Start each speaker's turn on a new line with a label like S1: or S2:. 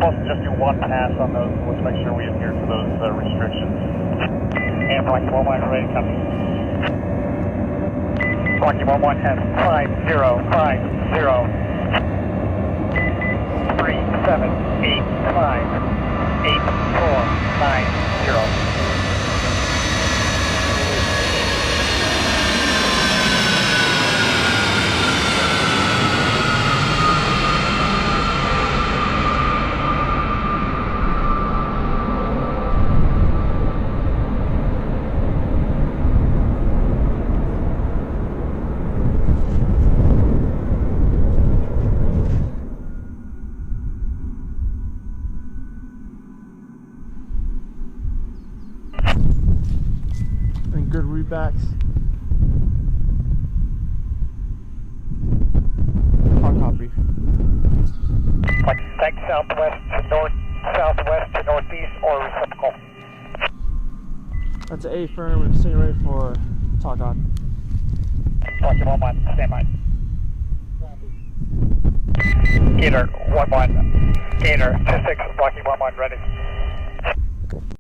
S1: supposed to just do one pass on those, so let's make sure we adhere to those restrictions. And Rocky 11 ready, copy. Rocky 11 has 5050 37858490.
S2: And good readbacks. Hot copy.
S1: Thanks southwest to north, southwest to northeast or reciprocal.
S2: That's an A firm and sitting right for talk on.
S1: Rocky 11, stand by. Gator 11, Gator 26, Rocky 11 ready.